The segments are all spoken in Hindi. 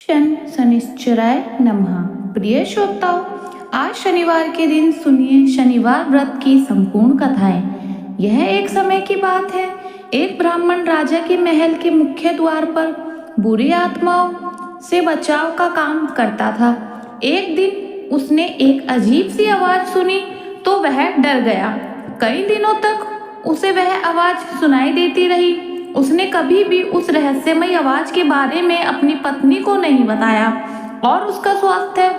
शनिश्चराय नमः। प्रिय श्रोताओं, आज शनिवार के दिन सुनिए शनिवार व्रत की संपूर्ण कथाएं। यह एक समय की बात है। एक ब्राह्मण राजा के महल के मुख्य द्वार पर बुरी आत्माओं से बचाव का काम करता था। एक दिन उसने एक अजीब सी आवाज सुनी तो वह डर गया। कई दिनों तक उसे वह आवाज सुनाई देती रही। उसने कभी भी उस रहस्यमयी आवाज के बारे में अपनी पत्नी को नहीं बताया और उसका स्वास्थ्य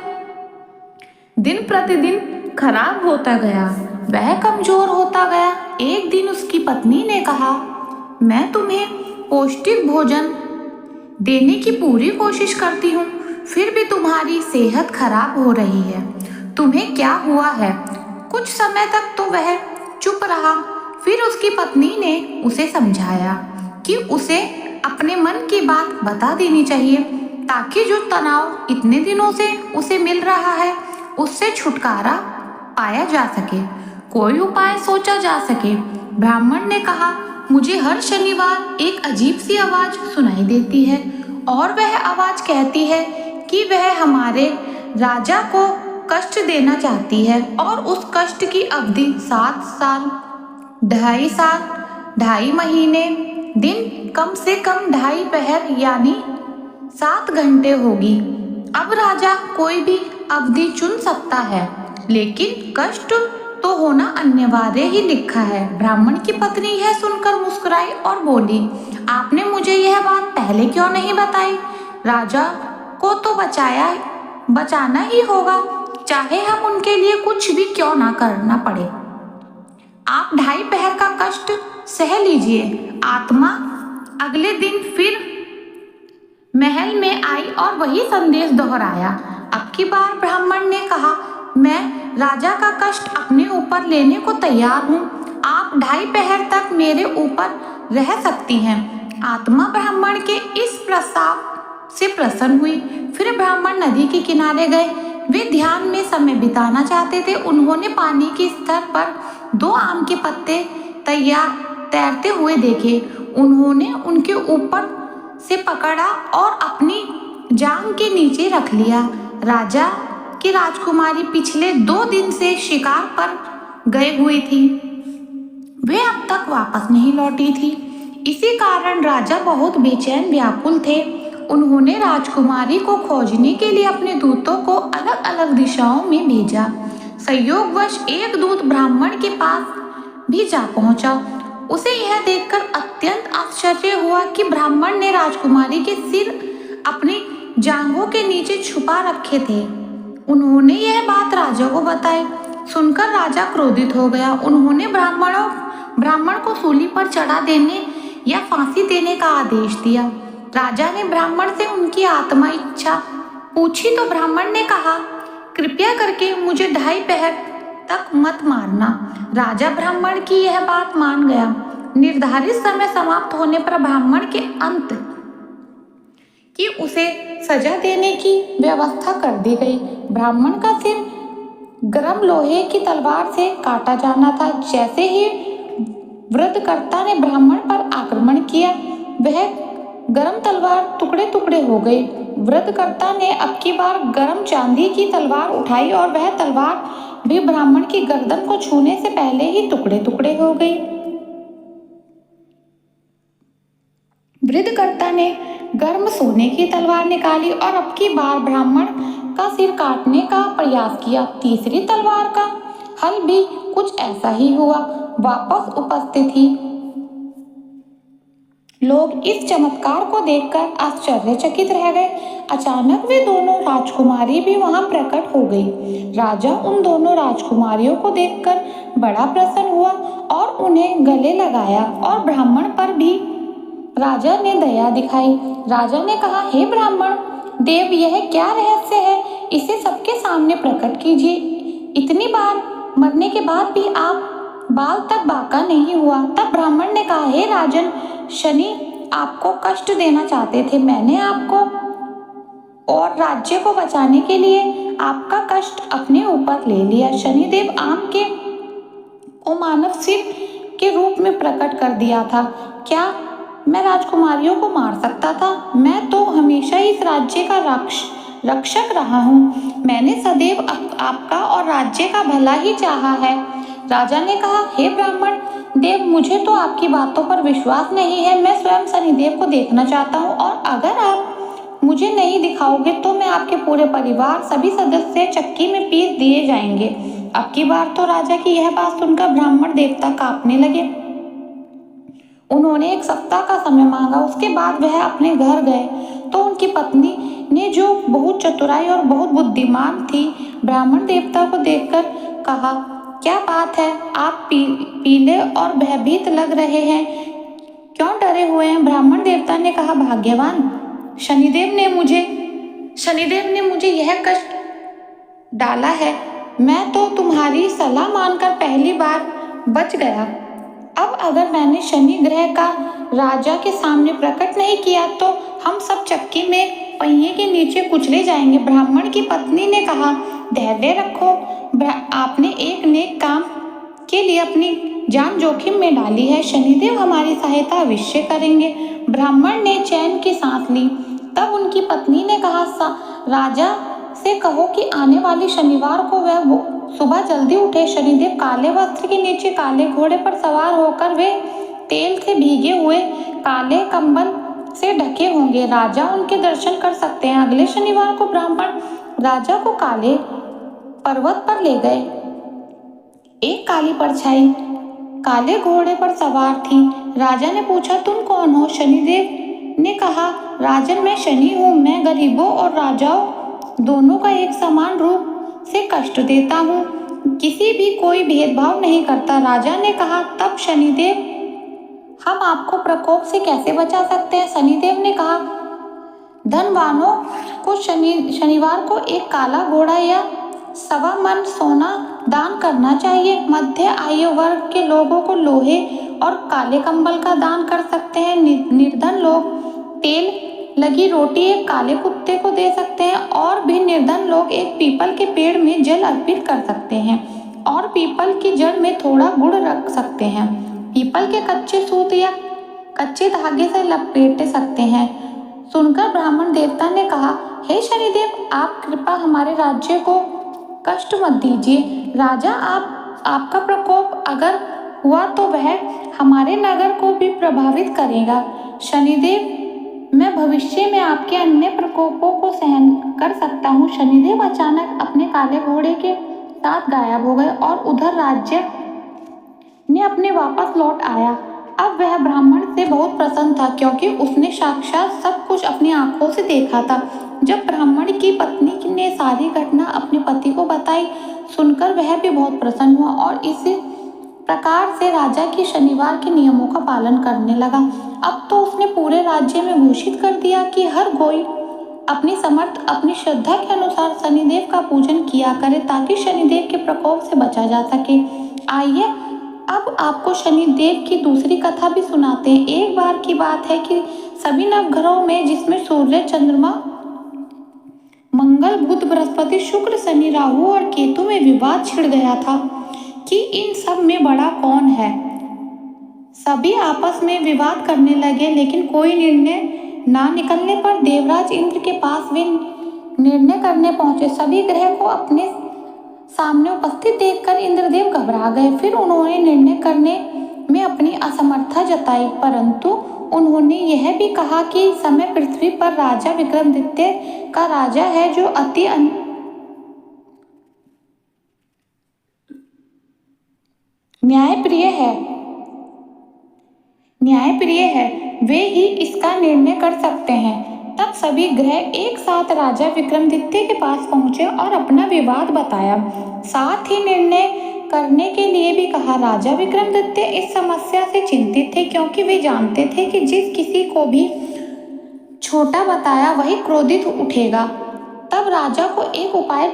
दिन प्रतिदिन खराब होता गया। वह कमजोर होता गया। एक दिन उसकी पत्नी ने कहा, मैं तुम्हें पौष्टिक भोजन देने की पूरी कोशिश करती हूँ, फिर भी तुम्हारी सेहत खराब हो रही है। तुम्हें क्या हुआ है? कुछ समय तक तो वह चुप रहा। फिर उसकी पत्नी ने उसे समझाया कि उसे अपने मन की बात बता देनी चाहिए ताकि जो तनाव इतने दिनों से उसे मिल रहा है उससे छुटकारा पाया जा सके, कोई उपाय सोचा जा सके। ब्राह्मण ने कहा, मुझे हर शनिवार एक अजीब सी आवाज सुनाई देती है और वह आवाज कहती है कि वह हमारे राजा को कष्ट देना चाहती है और उस कष्ट की अवधि 7 साल, 2.5 साल, 2.5 महीने, दिन कम से कम 2.5 पहर यानी 7 घंटे होगी। अब राजा कोई भी अवधि चुन सकता है, लेकिन कष्ट तो होना अनिवार्य ही लिखा है। ब्राह्मण की पत्नी यह सुनकर मुस्कुराई और बोली, आपने मुझे यह बात पहले क्यों नहीं बताई? राजा को तो बचाना ही होगा, चाहे हम उनके लिए कुछ भी क्यों ना करना पड़े। आप 2.5 पहर का कष्ट सह लीजिए। आत्मा अगले दिन फिर महल में आई और वही संदेश दोहराया। अब की बार ब्राह्मण ने कहा, मैं राजा का कष्ट अपने ऊपर लेने को तैयार हूँ। आप 2.5 पहर तक मेरे ऊपर रह सकती हैं। आत्मा ब्राह्मण के इस प्रस्ताव से प्रसन्न हुई। फिर ब्राह्मण नदी के किनारे गए। वे ध्यान में समय बिताना चाहते थे। उन्होंने पानी के स्तर पर 2 आम के पत्ते तैरते हुए देखे। उन्होंने उनके ऊपर से पकड़ा और अपनी जांघ के नीचे रख लिया। राजा की राजकुमारी पिछले 2 दिन से शिकार पर गई हुई थी। वे अब तक वापस नहीं लौटी थी। इसी कारण राजा बहुत बेचैन व्याकुल थे। उन्होंने राजकुमारी को खोजने के लिए अपने दूतों को अलग अलग दिशाओं में भेजा। संयोगवश एक दूत ब्राह्मण के पास भी जा पहुंचा। उसे यह देखकर अत्यंत आश्चर्य हुआ कि ब्राह्मण ने राजकुमारी के सिर अपनी जांघों के नीचे छुपा रखे थे। उन्होंने यह बात राजा को बताई। सुनकर राजा क्रोधित हो गया। उन्होंने ब्राह्मण को सूली पर चढ़ा देने या फांसी देने का आदेश दिया। राजा ने ब्राह्मण से उनकी आत्मा इच्छा पूछी तो ब्राह्मण ने कहा, कृपया करके मुझे 2.5 पहर तक मत मारना। राजा ब्राह्मण की यह बात मान गया। निर्धारित समय समाप्त होने पर ब्राह्मण के अंत की उसे सजा देने की व्यवस्था कर दी गई। ब्राह्मण का सिर गर्म लोहे की तलवार से काटा जाना था। जैसे ही वृद्धकर्ता ने ब्राह्मण पर आक्रमण किया, वह गर्म तलवार टुकड़े टुकड़े हो गई। वृद्धकर्ता ने अब की बार गर्म चांदी की तलवार उठाई और वह तलवार भी ब्राह्मण की गर्दन को छूने से पहले ही टुकड़े टुकड़े हो गई। वृद्धकर्ता ने गर्म सोने की तलवार निकाली और अब की बार ब्राह्मण का सिर काटने का प्रयास किया। तीसरी तलवार का हल भी कुछ ऐसा ही हुआ। वापस उपस्थित ही लोग इस चमत्कार को देखकर आश्चर्यचकित रह गए। अचानक वे दोनों राजकुमारी भी वहां प्रकट हो गई। राजा उन दोनों राजकुमारियों को देखकर बड़ा प्रसन्न हुआ और उन्हें गले लगाया और ब्राह्मण पर भी राजा ने दया दिखाई। राजा ने कहा, हे ब्राह्मण देव, यह क्या रहस्य है? इसे सबके सामने प्रकट कीजिए। इतनी बार मरने के बाद भी आप बाल तक बांका नहीं हुआ। तब ब्राह्मण ने कहा, हे राजन, शनि आपको कष्ट देना चाहते थे। मैंने आपको और राज्य को बचाने के लिए आपका कष्ट अपने ऊपर ले लिया। शनिदेव आम के को मानव सिर के रूप में प्रकट कर दिया था। क्या मैं राजकुमारियों को मार सकता था। मैं तो हमेशा इस राज्य का रक्षक रहा हूँ। मैंने सदैव आपका और राज्य का भला ही चाहा है। राजा ने कहा, हे ब्राह्मण देव, मुझे तो आपकी बातों पर विश्वास नहीं है। मैं स्वयं शनिदेव को देखना चाहता हूँ और अगर आप मुझे नहीं दिखाओगे तो मैं आपके पूरे परिवार सभी सदस्य चक्की में पीस दिए जाएंगे। अब की बार तो राजा की यह बात सुनकर ब्राह्मण देवता कांपने लगे। उन्होंने 1 सप्ताह का समय मांगा। उसके बाद वह अपने घर गए तो उनकी पत्नी ने, जो बहुत चतुराई और बहुत बुद्धिमान थी, ब्राह्मण देवता को देखकर कहा, क्या बात है, आप पीले और भयभीत लग रहे हैं, क्यों डरे हुए हैं? ब्राह्मण देवता ने कहा, भाग्यवान, शनिदेव ने मुझे यह कष्ट डाला है। मैं तो तुम्हारी सलाह मानकर पहली बार बच गया। अब अगर मैंने शनि ग्रह का राजा के सामने प्रकट नहीं किया तो हम सब चक्की में पहिए के नीचे कुचले जाएंगे। ब्राह्मण की पत्नी ने कहा, धैर्य रखो, आपने एक नेक काम के लिए अपनी जान जोखिम में डाली है। शनिदेव हमारी सहायता अवश्य करेंगे। ब्राह्मण ने चैन की सांस ली। तब उनकी पत्नी ने कहा, राजा से कहो कि आने वाली शनिवार को वह सुबह जल्दी उठे। शनिदेव काले वस्त्र के नीचे काले घोड़े पर सवार होकर वे तेल से भीगे हुए काले कंबल से ढके होंगे। राजा उनके दर्शन कर सकते हैं। अगले शनिवार को ब्राह्मण राजा को काले पर्वत पर ले गए। एक काली परछाई काले घोड़े पर सवार थी। राजा ने पूछा, तुम कौन हो? शनिदेव ने कहा, राजन, मैं शनि हूँ। मैं गरीबों और राजाओं दोनों का एक समान रूप से कष्ट देता हूँ, किसी भी कोई भेदभाव नहीं करता। राजा ने कहा, तब शनिदेव, हम आपको प्रकोप से कैसे बचा सकते हैं? शनिदेव ने कहा, धनवानों को शनिवार को एक काला घोड़ा या 1.25 मन सोना दान करना चाहिए। मध्य आयु वर्ग के लोगों को लोहे और काले कंबल का दान कर सकते हैं। निर्धन लोग तेल लगी रोटी एक काले कुत्ते को दे सकते हैं और भी निर्धन लोग एक पीपल के पेड़ में जल अर्पित कर सकते हैं और पीपल की जड़ में थोड़ा गुड़ रख सकते हैं। पीपल के कच्चे सूत या कच्चे धागे से लपेट सकते हैं। सुनकर ब्राह्मण देवता ने कहा, हे शनिदेव, आप कृपा हमारे राज्य को कष्ट मत दीजिए। राजा, आपका प्रकोप अगर हुआ तो वह हमारे नगर को भी प्रभावित करेगा। शनिदेव, मैं भविष्य में आपके अन्य प्रकोपों को सहन कर सकता हूँ। शनिदेव अचानक अपने काले घोड़े के साथ गायब हो गए और उधर राज्य ने अपने वापस लौट आया। अब वह ब्राह्मण से बहुत प्रसन्न था क्योंकि उसने साक्षात सब कुछ अपनी आंखों से देखा था। जब ब्राह्मण की पत्नी ने सारी घटना अपने पति को बताई, सुनकर वह भी बहुत प्रसन्न हुआ और इसी प्रकार से राजा की शनिवार के नियमों का पालन करने लगा। अब तो उसने पूरे राज्य में घोषित कर दिया कि हर कोई अपनी समर्थ, अपनी श्रद्धा के अनुसार शनिदेव का पूजन किया करे ताकि शनिदेव के प्रकोप से बचा जा सके। आइए अब आपको शनिदेव की दूसरी कथा भी सुनाते हैं। एक बार की बात है कि सभी नवग्रहों में, जिसमें सूर्य, चंद्रमा, मंगल, बुध, बृहस्पति, शुक्र, शनि, राहु और केतु में विवाद छिड़ गया था कि इन सब में बड़ा कौन है। सभी आपस में विवाद करने लगे, लेकिन कोई निर्णय ना निकलने पर देवराज इंद्र के पास वे निर्णय करने पहुंचे। सभी ग्रह को अपने सामने उपस्थित देखकर इंद्रदेव घबरा गए। फिर उन्होंने निर्णय करने में अपनी असमर्थता जताई, परंतु उन्होंने यह भी कहा कि इस समय पृथ्वी पर राजा विक्रमादित्य का राजा है, जो अति न्यायप्रिय है, वे ही इसका निर्णय कर सकते हैं। तब सभी ग्रह एक साथ राजा विक्रमादित्य के पास पहुंचे और अपना विवाद बताया, साथ ही निर्णय करने के लिए भी कहा। राजा विक्रमादित्य इस समस्या से चिंतित थे क्योंकि वे जानते थे कि जिस किसी को भी छोटा बताया वही क्रोधित उठेगा। तब राजा को एक उपाय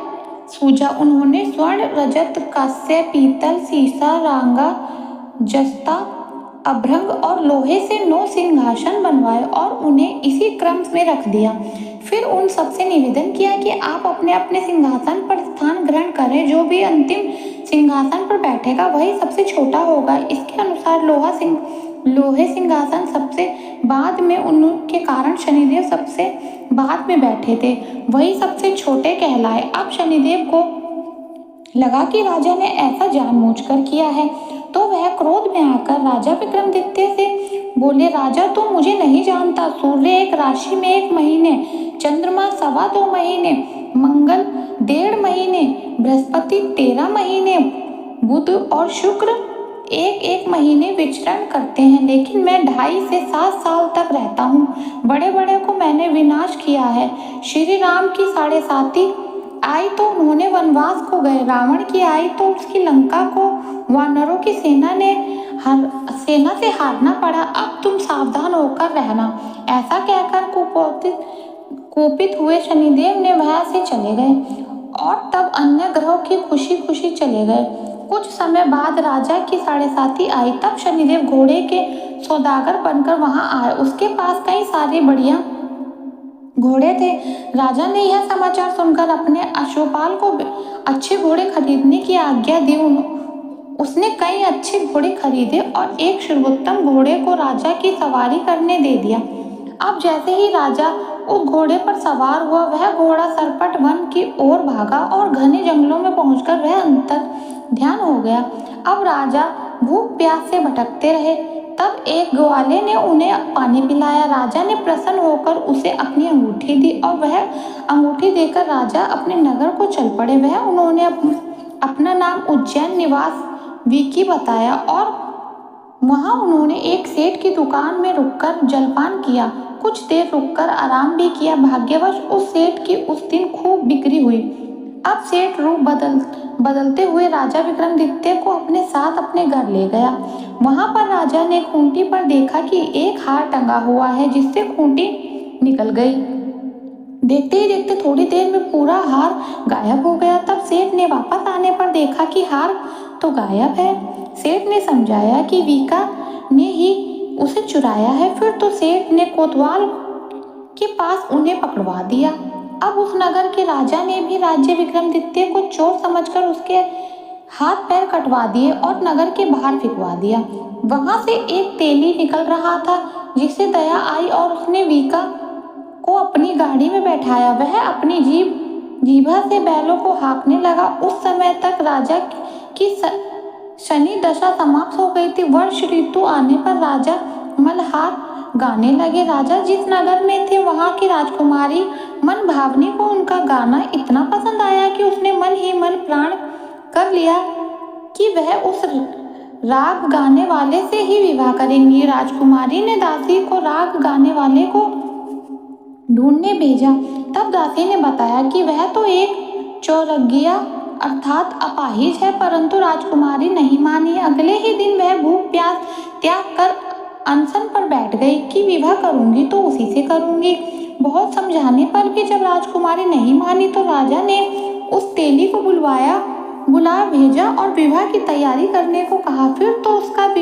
सूझा। उन्होंने स्वर्ण, रजत, कांस्य, पीतल, सीसा, रांगा, जस्ता, अभ्रंग और लोहे से 9 सिंहासन बनवाए और उन्हें इसी क्रम में रख दिया। फिर उन सबसे निवेदन किया कि आप अपने अपने सिंहासन पर स्थान ग्रहण करें। जो भी अंतिम सिंहासन पर बैठेगा वही सबसे छोटा होगा। इसके अनुसार लोहे सिंहासन सबसे बाद में, उनके कारण शनिदेव सबसे बाद में बैठे थे, वही सबसे छोटे कहलाए। अब शनिदेव को लगा कि राजा ने ऐसा जानबूझकर किया है, तो वह क्रोध में आकर राजा विक्रमादित्य से बोले, राजा तुम मुझे नहीं जानता। सूर्य 1 राशि में 1 महीने, चंद्रमा 2.25 महीने, मंगल 1.5 महीने, बृहस्पति 13 महीने, बुध और शुक्र 1-1 महीने विचरण करते हैं, लेकिन मैं 2.5 से 7 साल तक रहता हूँ। बड़े बड़े को मैंने विनाश किया है। श्री राम की 7.5 आई तो उन्होंने वनवास को गए, रावण की आई तो उसकी लंका को वानरों की सेना से हारना पड़ा। अब तुम सावधान होकर रहना। ऐसा कहकर कुपित हुए शनिदेव ने वहां से चले गए और तब अन्य ग्रहों की खुशी खुशी चले गए। कुछ समय बाद राजा की 7.5 आई, तब शनिदेव घोड़े के सौदागर बनकर वहां आए। उसके पास कई सारे बढ़िया घोड़े थे। राजा ने यह समाचार सुनकर अपने अश्वपाल को अच्छे घोड़े खरीदने की आज्ञा दी। उसने कई अच्छे घोड़े खरीदे और एक सर्वोत्तम घोड़े को राजा की सवारी करने दे दिया। अब जैसे ही राजा उस घोड़े पर सवार हुआ, वह घोड़ा सरपट वन की ओर भागा और घने जंगलों में पहुंचकर वह अंतर ध्यान हो गया। अब राजा भूख प्यास से भटकते रहे। तब एक ग्वाले ने उन्हें पानी पिलाया। राजा ने प्रसन्न होकर उसे अपनी अंगूठी दी और वह अंगूठी देकर राजा अपने नगर को चल पड़े। उन्होंने अपना नाम उज्जैन निवास विकी बताया और वहां उन्होंने एक सेठ की दुकान में रुककर जलपान किया। कुछ देर रुककर आराम भी किया। भाग्यवश उस सेठ की उस दिन खूब बिक्री हुई। अब सेठ रूप बदलते हुए राजा विक्रमादित्य को अपने साथ अपने घर ले गया। वहां पर राजा ने खूंटी पर देखा कि एक हार टंगा हुआ है, जिससे खूंटी निकल गई। देखते ही देखते थोड़ी देर में पूरा हार गायब हो गया। तब सेठ ने वापस आने पर देखा कि हार तो गायब है। सेठ ने समझाया कि वीका ने ही उसे चुराया है। फिर तो सेठ ने कोतवाल के पास उन्हें पकड़वा दिया। अब उस नगर के राजा ने भी राज्य विक्रमादित्य को चोर समझकर उसके हाथ पैर कटवा दिए और नगर के बाहर फिकवा दिया। वहां से एक तेली निकल रहा था, जिसे दया आई और उसने वीका को अपनी गाड़ी में बैठाया। वह अपनी जीभा से बैलों को हाँकने लगा। उस समय तक राजा की शनि दशा समाप्त हो गई थी। वर्ष ऋतु आने पर राजा मल्हार गाने लगे। राजा जिस नगर में थे, वहां की राजकुमारी मन भावनी को उनका गाना इतना पसंद आया कि उसने मन ही मन प्राण कर लिया कि वह उस राग गाने वाले से ही विवाह करेंगी। राजकुमारी ने दासी को राग गाने वाले को ढूंढने भेजा। तब दासी ने बताया कि वह तो एक चौरगिया अर्थात अपाहिज है, परंतु राजकुमारी नहीं मानी। अगले ही दिन वह भूख प्यास त्याग कर अनशन पर बैठ गई कि विवाह करूंगी तो उसी से करूंगी। बहुत समझाने पर भी जब राजकुमारी नहीं मानी तो राजा ने उस तेली को बुला भेजा और विवाह की तैयारी करने को कहा। फिर तो उसका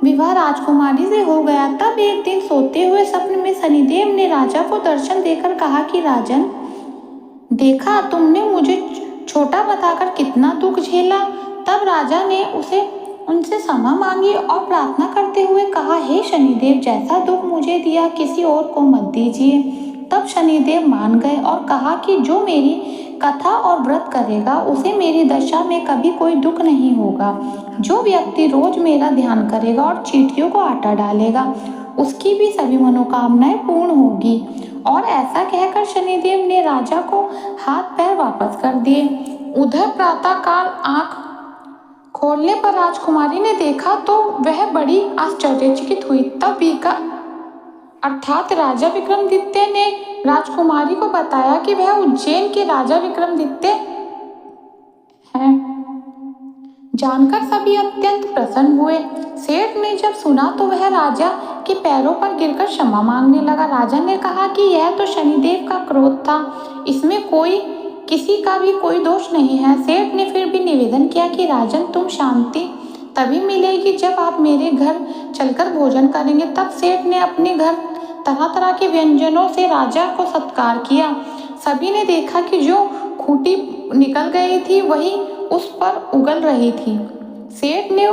विवाह राजकुमारी से हो गया। तब एक दिन सोते हुए स्वप्न में शनिदेव ने राजा को दर्शन देकर कहा कि राजन, देखा तुमने मुझे छोटा बताकर कितना दुख झेला। तब राजा ने उनसे क्षमा मांगी और प्रार्थना करते हुए कहा, हे शनिदेव, जैसा दुख मुझे दिया किसी और को मत दीजिए। तब शनिदेव मान गए और कहा कि जो मेरी कथा और व्रत करेगा उसे मेरी दशा में कभी कोई दुख नहीं होगा। जो व्यक्ति रोज मेरा ध्यान करेगा और चींटियों को आटा डालेगा, उसकी भी सभी मनोकामनाएं पूर्ण होगी। और ऐसा कहकर शनिदेव ने राजा को हाथ पैर वापस कर दिए। उधर प्रातःकाल आंख खोलने पर राजकुमारी ने देखा तो वह बड़ी आश्चर्यचकित हुई। तब वीका अर्थात राजा विक्रमादित्य ने राजकुमारी को बताया कि वह उज्जैन के राजा विक्रमादित्य हैं। जानकर सभी अत्यंत प्रसन्न हुए। सेठ ने जब सुना तो वह राजा के पैरों पर गिरकर क्षमा मांगने लगा। राजा ने कहा कि यह तो शनिदेव का क्रोध था, इसमें किसी का भी कोई दोष नहीं है। सेठ ने फिर भी निवेदन किया कि राजन, तुम शांति तभी मिलेगी जब आप मेरे घर चलकर भोजन करेंगे। तब सेठ ने अपने घर तरह तरह के व्यंजनों से राजा को सत्कार किया। सभी ने देखा कि जो खूंटी निकल गई थी वही उस पर उगल रही थी। सेठ ने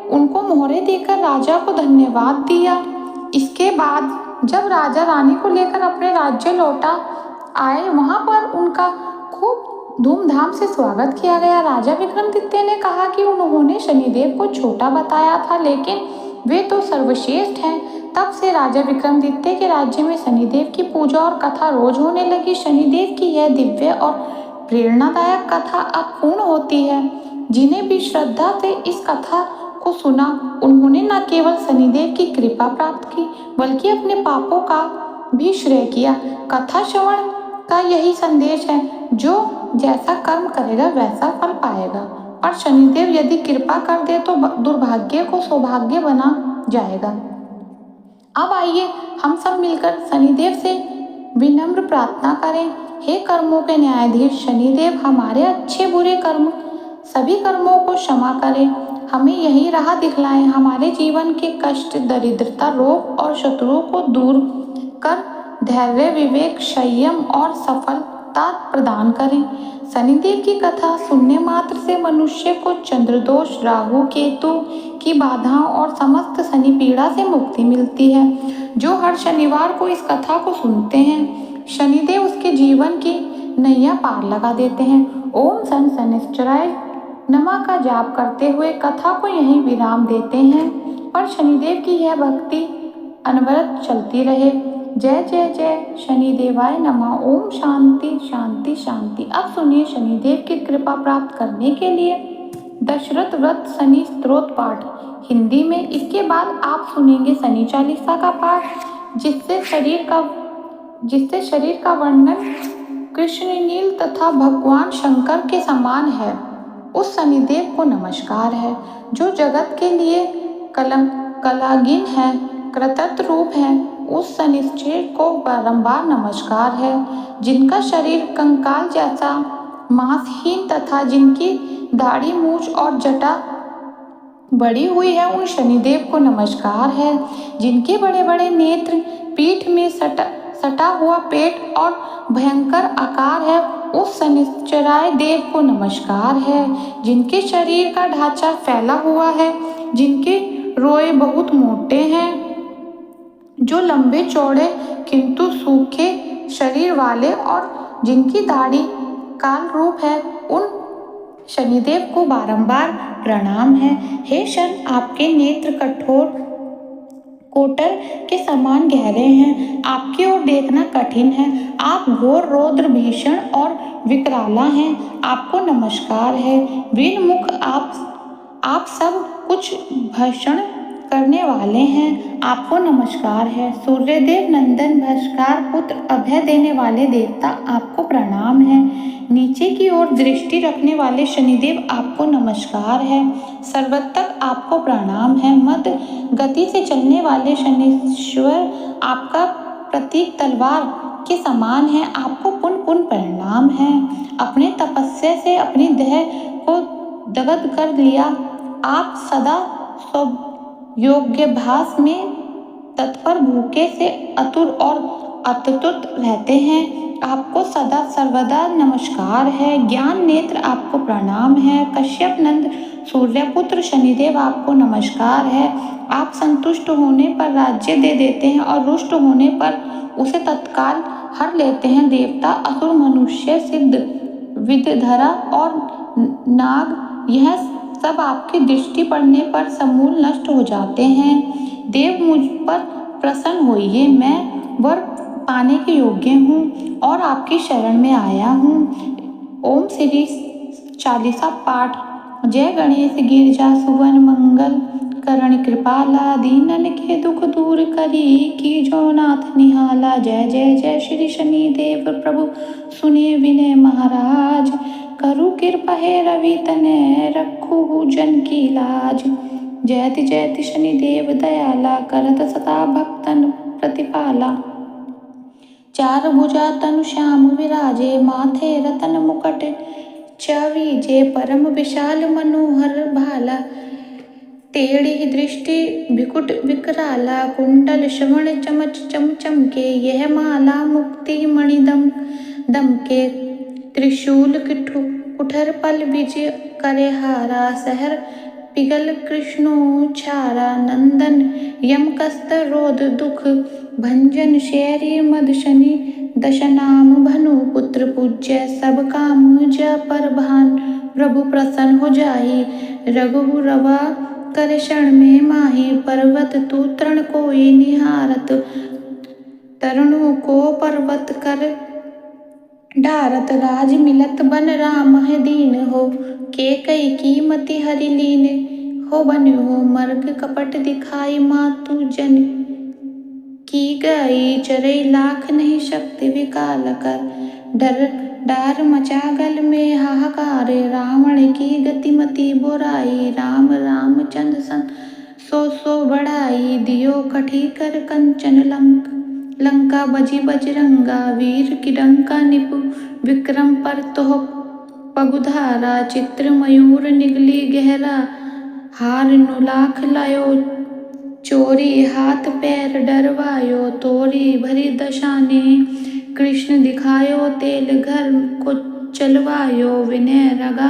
उनको मोहरे देकर राजा को धन्यवाद दिया। इसके बाद जब राजा रानी को लेकर अपने राज्य लौटा आए, वहां पर उनका खूब धूमधाम से स्वागत किया गया। राजा विक्रमादित्य ने कहा कि उन्होंने शनिदेव को छोटा बताया था, लेकिन वे तो सर्वश्रेष्ठ हैं। तब से राजा विक्रमादित्य के राज्य में शनिदेव की पूजा और कथा रोज होने लगी। शनिदेव की यह दिव्य और प्रेरणादायक कथा अब पूर्ण होती है। जिन्हें भी श्रद्धा से इस कथा को सुना, उन्होंने न केवल शनिदेव की कृपा प्राप्त की, बल्कि अपने पापों का भी श्रेय किया। कथा श्रवण का यही संदेश है, जो जैसा कर्म करेगा वैसा फल पाएगा, और शनिदेव यदि कृपा कर दे तो दुर्भाग्य को सौभाग्य बना जाएगा। अब आइए हम सब मिलकर शनिदेव से विनम्र प्रार्थना करें। हे कर्मों के न्यायाधीश शनिदेव, हमारे अच्छे बुरे कर्म सभी कर्मों को क्षमा करें, हमें यही राह दिखलाएं, हमारे जीवन के कष्ट, दरिद्रता, रोग और शत्रुओं को दूर कर धैर्य, विवेक, संयम और सफलता प्रदान करें। शनिदेव की कथा सुनने मात्र से मनुष्य को चंद्रदोष, राहु, केतु की बाधाओं और समस्त शनि पीड़ा से मुक्ति मिलती है। जो हर शनिवार को इस कथा को सुनते हैं, शनिदेव उसके जीवन की नैया पार लगा देते हैं। ओम शन शनिश्चराय नमः का जाप करते हुए कथा को यहीं विराम देते हैं, पर शनिदेव की यह भक्ति अनवरत चलती रहे। जय जय जय शनिदेवाय नमः। ओम शांति शांति शांति। अब सुनिए शनिदेव की कृपा प्राप्त करने के लिए दशरथ व्रत शनि स्तोत्र पाठ हिंदी में। इसके बाद आप सुनेंगे शनि चालीसा का पाठ, जिससे शरीर का वर्णन कृष्ण नील तथा भगवान शंकर के समान है। उस शनिदेव को नमस्कार है जो जगत के लिए कलागिन है, कृतज्ञ रूप है। उस शनिश्चर को बारंबार नमस्कार है। जिनका शरीर कंकाल जैसा मांसहीन तथा जिनकी दाढ़ी, मूछ और जटा बड़ी हुई है, उन शनिदेव को नमस्कार है। जिनके बड़े बड़े नेत्र, पीठ में सटा हुआ पेट और भयंकर आकार है, उस शनिश्चराय देव को नमस्कार है। जिनके शरीर का ढांचा फैला हुआ है, जिनके रोए बहुत मोटे हैं, जो लंबे चौड़े किंतु सूखे शरीर वाले और जिनकी दाढ़ी काल रूप है, उन शनिदेव को बारंबार प्रणाम है। हे शन, आपके नेत्र कठोर कोटर के समान गहरे हैं, आपकी ओर देखना कठिन है। आप घोर, रौद्र, भीषण और विकराला हैं। आपको नमस्कार है। वीर मुख, आप सब कुछ भक्षण करने वाले हैं, आपको नमस्कार है। सूर्यदेव नंदन, भास्कर पुत्र, अभय देने वाले देवता, आपको प्रणाम है। नीचे की ओर दृष्टि रखने वाले शनिदेव, आपको नमस्कार है। सर्वतक आपको प्रणाम है। मध्य गति से चलने वाले शनीश्वर, आपका प्रतीक तलवार के समान है, आपको पुनः पुनः प्रणाम है। अपने तपस्या से अपनी देह को दग्ध कर लिया, आप सदा योगाभ्यास में तत्पर, भूखे से आतुर और अतुत रहते हैं, आपको सदा सर्वदा नमस्कार है। ज्ञान नेत्र, आपको प्रणाम है। कश्यप नंद सूर्यपुत्र शनिदेव, आपको नमस्कार है। आप संतुष्ट होने पर राज्य दे देते हैं और रुष्ट होने पर उसे तत्काल हर लेते हैं। देवता, असुर, मनुष्य, सिद्ध, विद्यधरा और नाग, यह सब आपकी दृष्टि पड़ने पर समूल नष्ट हो जाते हैं। देव, मुझ पर प्रसन्न होइए, मैं वर पाने के योग्य हूँ और आपकी शरण में आया हूँ। ओम श्री चालीसा पाठ। जय गणेश गिरजा सुवन मंगल, करण कृपाला, दीनन के दुख दूर करी, की जो नाथ निहाला। जय जय जय श्री शनिदेव प्रभु, सुनिए विनय महाराज, करु कृपा है रवि तनय, रखू जन की लाज। जयति जयति शनिदेव दयाला, करत सदा भक्तन प्रतिपाला। चार भुजा तनु श्याम विराजे, माथे रतन मुकुट चवीजे, परम विशाल मनोहर भाला, टेढ़ी दृष्टि विकुट विकराला, कुंडल श्रवण चमच चमचमके, यह माला मुक्ति मणि दमके, त्रिशूल कुठर पल विजय करे हारा, सहर पिगल कृष्णोच्छारा नंदन यम कस्त रोध दुख भंजन शैरी मद शनि दशनाम भनु पुत्र पूज्य सब काम ज पर भान प्रभु प्रसन्न हो जाहि रघुरवा कर क्षण में माहि पर्वत तू तृण कोई निहारत तरुणों को पर्वत कर ढारत राज मिलत बन राम है दीन हो के कई कीमति हरि लीन हो बन हो मर्ग कपट दिखाई मातु जन की गई चरई लाख नहीं शक्ति विकाल कर डर डार मचा गल में हाहाकार रावण की गतिमति बुराई राम रामचंद्र सन सो बढ़ाई दियो कठी कर कंचन लंका बजी बजरंगा वीर की डंका निपु विक्रम पर तोह पगुधारा चित्र मयूर निगली गहरा हार नुलाख लायो चोरी हाथ पैर डरवायो तोरी भरी दशा ने कृष्ण दिखायो तेल घर को चलवायो विनय रगा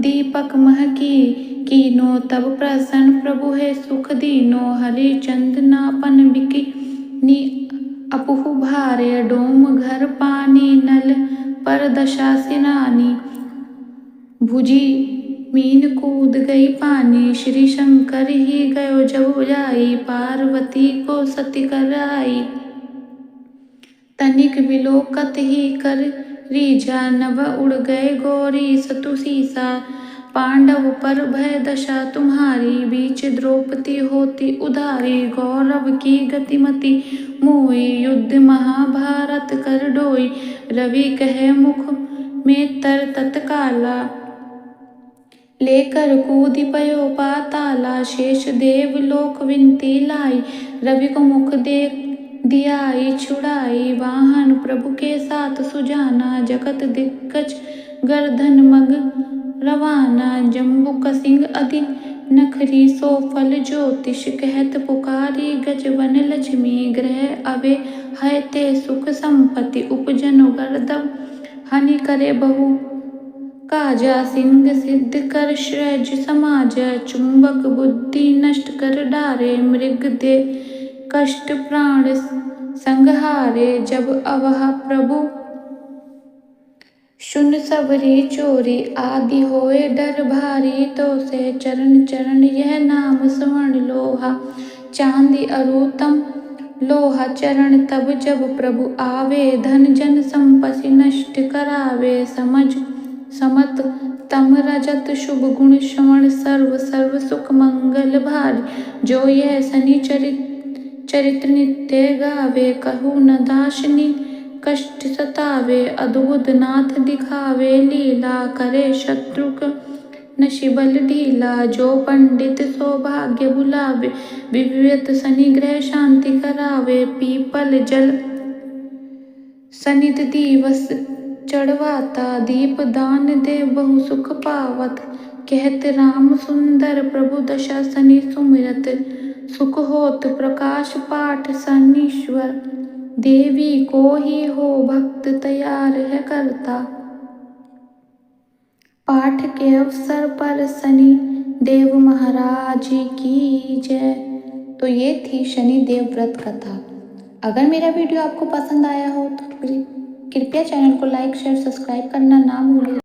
दीपक महकी कीनो तब प्रसन्न प्रभु है सुख दीनो हरिचंद नापन बिकी नी अपुहु भारे डोम घर पानी नल पर दशा सिरानी भुजी मीन कूद गई पानी श्री शंकर ही गयो जब जाई पार्वती को सती कराई तनिक विलोकत ही कर रीझा नभ उड़ गए गौरी सतु सीसा पांडव पर भय दशा तुम्हारी बीच द्रौपदी होती उधारी गौरव की गतिमति मोई युद्ध महाभारत कर डोई रवि कहे मुख में तर तत्काला लेकर कूदि पयो पाताला शेष देव लोक विनती लाई रवि को मुख देख दियाई छुड़ाई वाहन प्रभु के साथ सुजाना जगत दिग्गज गर्दन मग रवाना जम्बुक सिंह अधि नखरी सोफल ज्योतिष कहत पुकारी गजवन लक्ष्मी ग्रह अवे है ते सुख संपत्ति उपजन गर्दव हनि करे बहु काजा सिंह सिद्ध कर श्रेज समाज चुंबक बुद्धि नष्ट कर डारे मृग दे कष्ट प्राण संहारे जब अवह प्रभु सुन सबरी चोरी आदि होए डर भारी तो से चरण चरण यह नाम स्वर्ण लोहा चांदी अरुतम लोहा चरण तब जब प्रभु आवे धन जन संपत्ति नष्ट करावे समत तम रजत शुभ गुण श्रवण सर्व सुख मंगल भारी जो यह शनि चरित्र नित्य गावे कहु न दाशनी कष्ट सतावे अद्भुत नाथ दिखावे लीला करे शत्रु नशिबल ढीला जो पंडित सौभाग्य बुलावे विविध शनि ग्रह शांति करावे पीपल जल सनिध दिवस चढ़वाता दीप दान दे बहु सुख पावत कहत राम सुंदर प्रभु दशा शनि सुमिरत सुख होत प्रकाश पाठ शनीश्वर देवी को ही हो भक्त तैयार है करता पाठ के अवसर पर शनि देव महाराज की जय। तो ये थी शनि देव व्रत कथा। अगर मेरा वीडियो आपको पसंद आया हो तो कृपया चैनल को लाइक शेयर सब्सक्राइब करना ना भूलें।